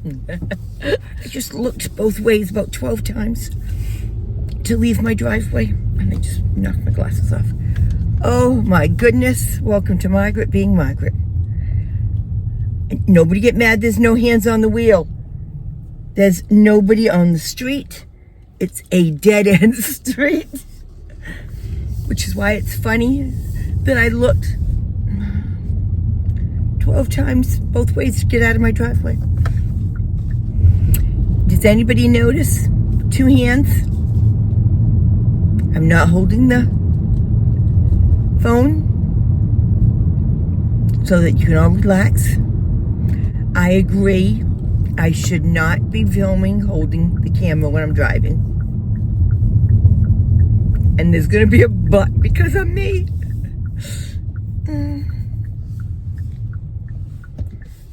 I just looked both ways about 12 times to leave my driveway, and I just knocked my glasses off. Oh my goodness. Welcome to Margaret being Margaret. And nobody get mad, there's no hands on the wheel. There's nobody on the street. It's a dead-end street. Which is why it's funny that I looked 12 times both ways to get out of my driveway. Does anybody notice? 2 hands. I'm not holding the phone so that you can all relax. I agree. I should not be filming holding the camera when I'm driving. And there's gonna be a but because of me.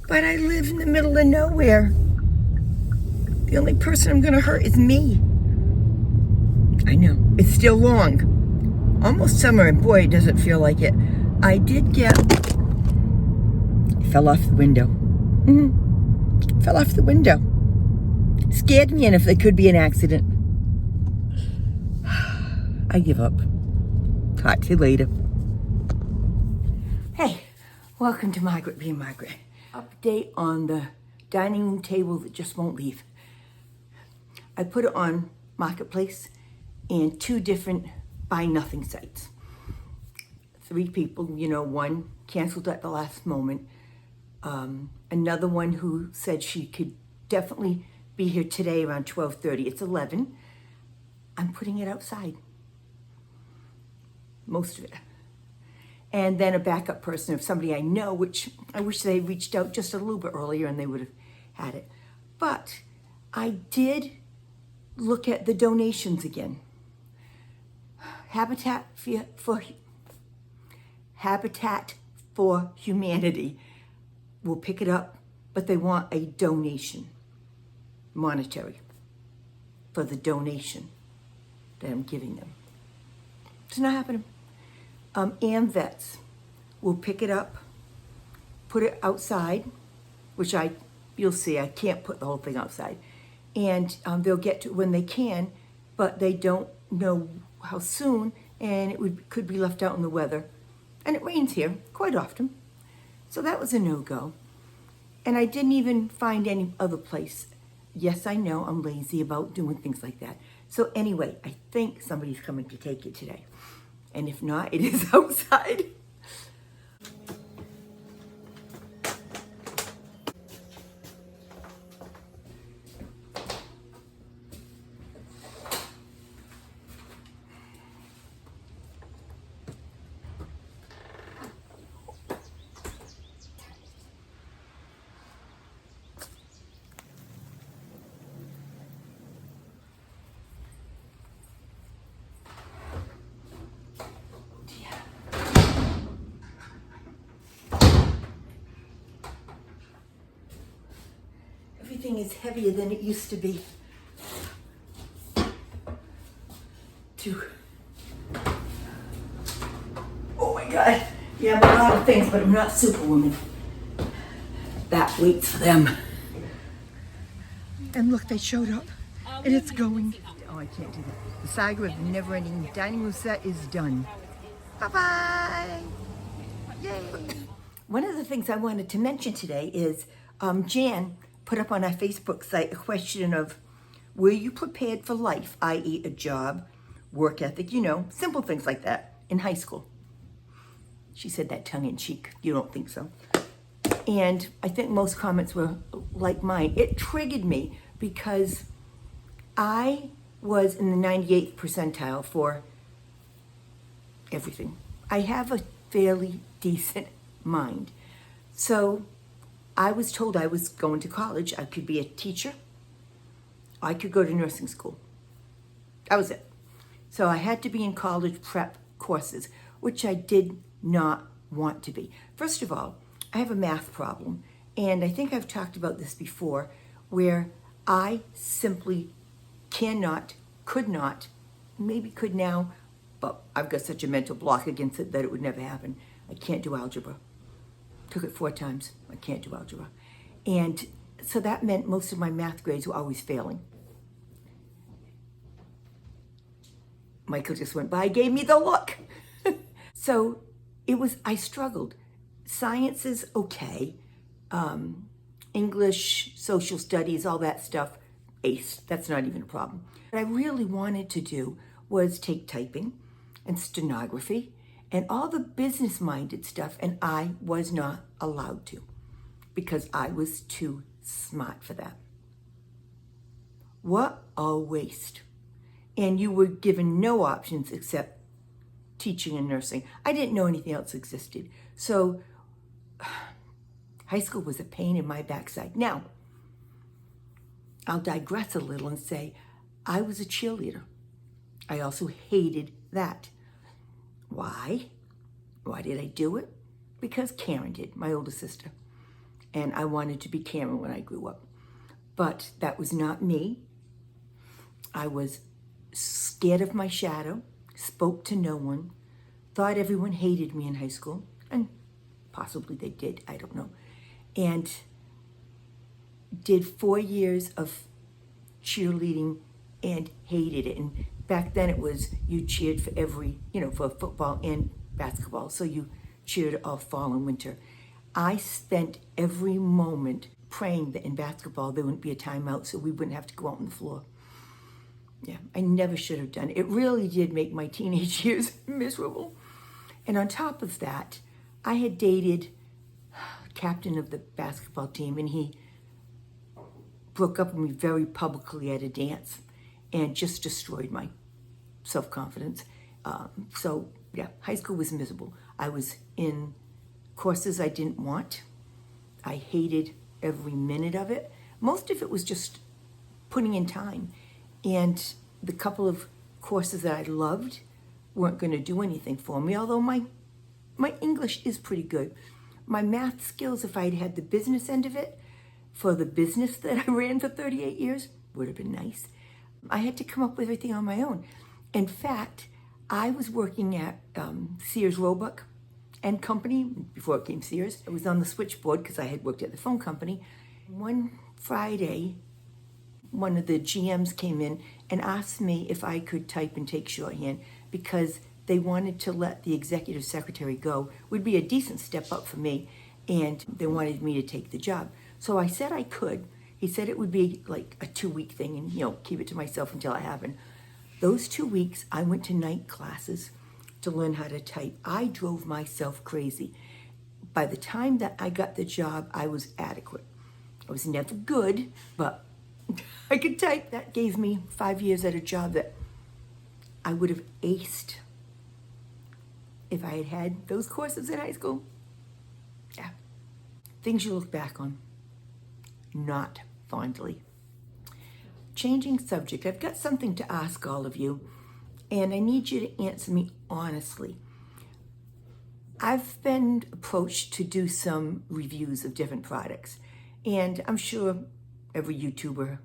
But I live in the middle of nowhere. The only person I'm gonna hurt is me. I know, it's still long. Almost summer, and boy, it doesn't feel like it. I did get, fell off the window. Fell off the window. Scared me, and if there could be an accident. I give up. Talk to you later. Hey, welcome to Margaret being Margaret. Update on the dining room table that just won't leave. I put it on Marketplace and 2 different buy nothing sites. 3 people, one canceled at the last moment. Another one who said she could definitely be here today around 12:30. It's 11. I'm putting it outside. Most of it. And then a backup person of somebody I know, which I wish they reached out just a little bit earlier and they would have had it. But I did look at the donations again. Habitat for Humanity will pick it up, but they want a donation, monetary, for the donation that I'm giving them. It's not happening. AmVets will pick it up, put it outside, which you'll see, I can't put the whole thing outside. And they'll get to it when they can, but they don't know how soon, and could be left out in the weather. And it rains here quite often. So that was a no-go. And I didn't even find any other place. Yes, I know I'm lazy about doing things like that. So anyway, I think somebody's coming to take it today. And if not, it is outside. Everything is heavier than it used to be. Oh my God. Yeah, I'm a lot of things, but I'm not Superwoman. That waits for them. And look, they showed up. And it's going. Oh, I can't do that. The saga of the never-ending dining room set is done. Bye-bye. Yay. One of the things I wanted to mention today is Jan put up on our Facebook site a question of, were you prepared for life, i.e. a job, work ethic, simple things like that in high school? She said that tongue-in-cheek. You don't think so? And I think most comments were like mine. It triggered me because I was in the 98th percentile for everything. I have a fairly decent mind. So I was told I was going to college. I could be a teacher. I could go to nursing school. That was it. So I had to be in college prep courses, which I did not want to be. First of all, I have a math problem, and I think I've talked about this before, where I simply cannot, could not, maybe could now, but I've got such a mental block against it that it would never happen. I can't do algebra. Took it 4 times. I can't do algebra. And So that meant most of my math grades were always failing. Michael just went by, gave me the look. So I struggled. Science is okay. English, social studies, all that stuff, ace. That's not even a problem. What I really wanted to do was take typing and stenography and all the business-minded stuff, and I was not allowed to because I was too smart for that. What a waste. And you were given no options except teaching and nursing. I didn't know anything else existed. So high school was a pain in my backside. Now, I'll digress a little and say I was a cheerleader. I also hated that. Why? Why did I do it? Because Karen did, my older sister. And I wanted to be Karen when I grew up. But that was not me. I was scared of my shadow, spoke to no one, thought everyone hated me in high school, and possibly they did, I don't know. And did 4 years of cheerleading and hated it. And back then it was you cheered for for football and basketball. So you cheered all fall and winter. I spent every moment praying that in basketball there wouldn't be a timeout so we wouldn't have to go out on the floor. Yeah, I never should have done it. It really did make my teenage years miserable. And on top of that, I had dated captain of the basketball team, and he broke up with me very publicly at a dance and just destroyed my self-confidence. So yeah, high school was miserable. I was in courses I didn't want. I hated every minute of it. Most of it was just putting in time. And the couple of courses that I loved weren't going to do anything for me, although my English is pretty good. My math skills, if I'd had the business end of it, for the business that I ran for 38 years, would have been nice. I had to come up with everything on my own. In fact, I was working at Sears Roebuck and Company before it came Sears. I was on the switchboard because I had worked at the phone company. One Friday, one of the GMs came in and asked me if I could type and take shorthand because they wanted to let the executive secretary go. Would be a decent step up for me, and they wanted me to take the job. So I said I could. He said it would be like a 2-week thing and, keep it to myself until it happened. Those 2 weeks, I went to night classes to learn how to type. I drove myself crazy. By the time that I got the job, I was adequate. I was never good, but I could type. That gave me 5 years at a job that I would have aced if I had had those courses in high school. Yeah. Things you look back on, not fondly. Changing subject, I've got something to ask all of you, and I need you to answer me honestly. I've been approached to do some reviews of different products, and I'm sure every YouTuber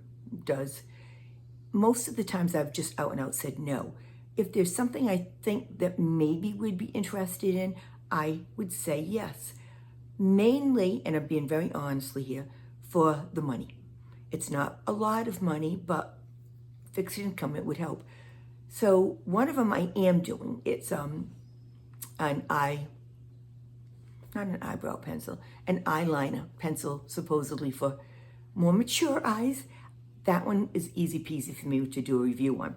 does. Most of the times I've just out and out said no. If there's something I think that maybe would be interested in, I would say yes. Mainly, and I'm being very honestly here, for the money. It's not a lot of money, but fixed income, it would help. So one of them I am doing. It's not an eyebrow pencil, an eyeliner pencil, supposedly for more mature eyes. That one is easy peasy for me to do a review on.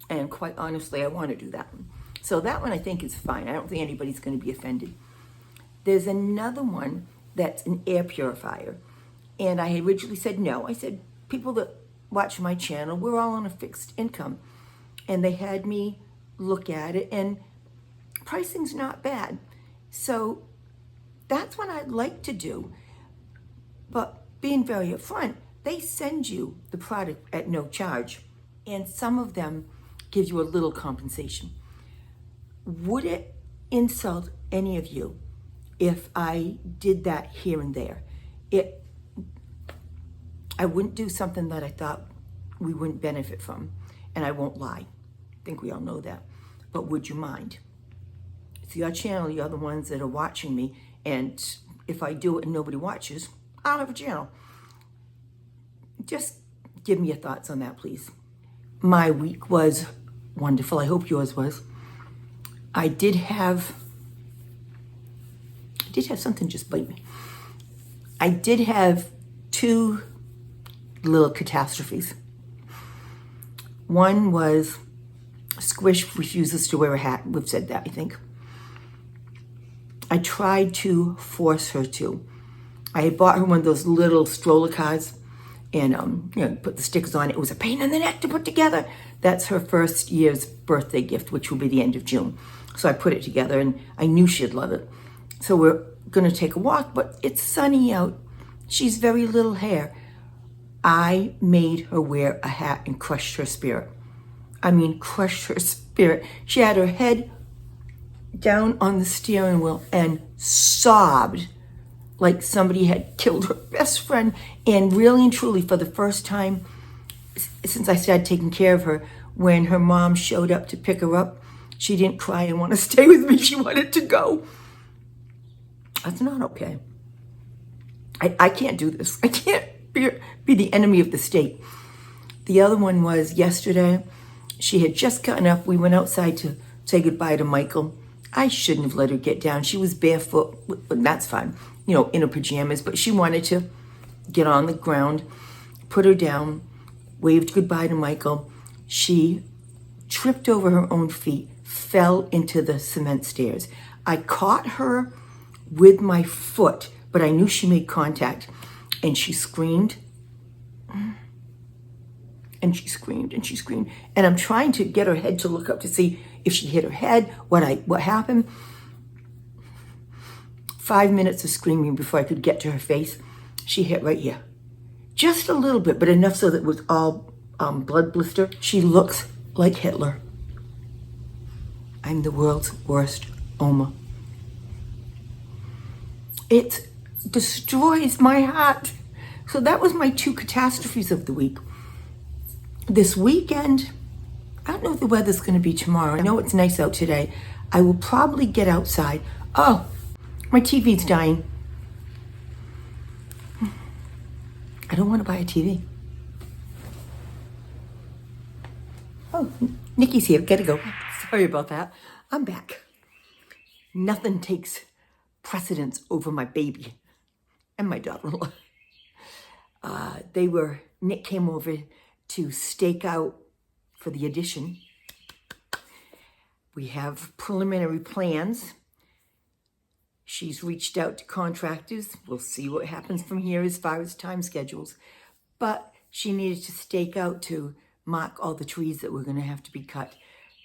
And quite honestly, I want to do that one. So that one I think is fine. I don't think anybody's going to be offended. There's another one that's an air purifier. And I originally said no. I said, people that watch my channel, we're all on a fixed income. And they had me look at it, and pricing's not bad. So that's what I'd like to do. But being very upfront, they send you the product at no charge. And some of them give you a little compensation. Would it insult any of you if I did that here and there? I wouldn't do something that I thought we wouldn't benefit from, and I won't lie. I think we all know that. But would you mind? It's your channel, you're the ones that are watching me, and if I do it and nobody watches, I'll have a channel. just give me your thoughts on that, please. My week was wonderful. I hope yours was. I did have something just bite me. I did have 2 little catastrophes. One was Squish refuses to wear a hat. We've said that, I think. I tried to force her to. I had bought her one of those little stroller cars and put the stickers on it. It was a pain in the neck to put together. That's her first year's birthday gift, which will be the end of June. So I put it together and I knew she'd love it. So we're going to take a walk, but it's sunny out. She's very little hair. I made her wear a hat and crushed her spirit. I mean, crushed her spirit. She had her head down on the steering wheel and sobbed like somebody had killed her best friend. And really and truly, for the first time since I started taking care of her, when her mom showed up to pick her up, she didn't cry and want to stay with me. She wanted to go. That's not okay. I can't do this. I can't be the enemy of the state. The other one was yesterday. She had just gotten up. We went outside to say goodbye to Michael. I shouldn't have let her get down. She was barefoot, but that's fine, in her pajamas. But she wanted to get on the ground, put her down, waved goodbye to Michael. She tripped over her own feet, fell into the cement stairs. I caught her with my foot, but I knew she made contact. And she screamed. And she screamed and she screamed. And I'm trying to get her head to look up to see if she hit her head, what happened. 5 minutes of screaming before I could get to her face. She hit right here. Just a little bit, but enough so that it was all blood blister. She looks like Hitler. I'm the world's worst Oma. It destroys my heart. So that was my 2 catastrophes of the week. This weekend, I don't know if the weather's going to be tomorrow. I know it's nice out today. I will probably get outside. Oh, my TV's dying. I don't want to buy a TV. Oh, Nikki's here. Gotta go. Sorry about that. I'm back. Nothing takes precedence over my baby and my daughter-in-law. Nick came over to stake out for the addition. We have preliminary plans. She's reached out to contractors. We'll see what happens from here as far as time schedules. But she needed to stake out to mark all the trees that were going to have to be cut.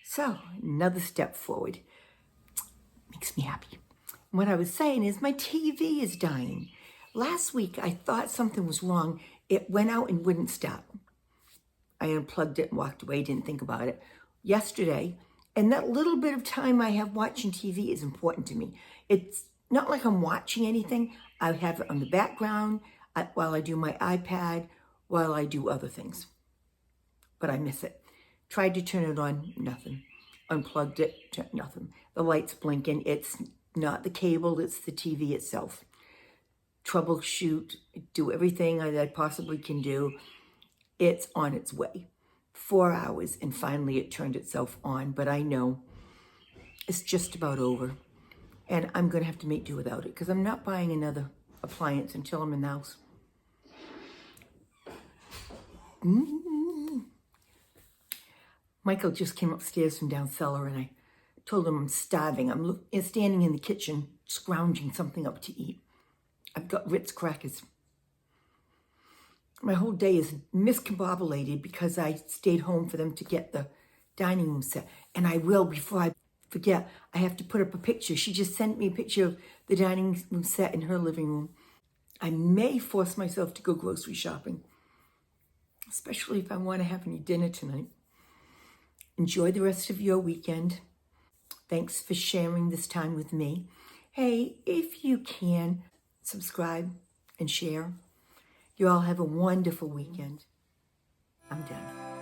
So, another step forward. Makes me happy. What I was saying is my TV is dying. Last week, I thought something was wrong. It went out and wouldn't start. I unplugged it and walked away, didn't think about it. Yesterday, and that little bit of time I have watching TV is important to me. It's not like I'm watching anything. I have it on the background while I do my iPad, while I do other things. But I miss it. Tried to turn it on, nothing. Unplugged it, nothing. The light's blinking. It's not the cable, it's the TV itself. Troubleshoot, do everything I possibly can do. It's on its way. 4 hours, and finally it turned itself on. But I know it's just about over. And I'm going to have to make do without it because I'm not buying another appliance until I'm in the house. Michael just came upstairs from down cellar and I told him I'm starving. I'm standing in the kitchen scrounging something up to eat. I've got Ritz crackers. My whole day is miscombobulated because I stayed home for them to get the dining room set. And I will, before I forget, I have to put up a picture. She just sent me a picture of the dining room set in her living room. I may force myself to go grocery shopping, especially if I want to have any dinner tonight. Enjoy the rest of your weekend. Thanks for sharing this time with me. Hey, if you can, subscribe and share. You all have a wonderful weekend. I'm done.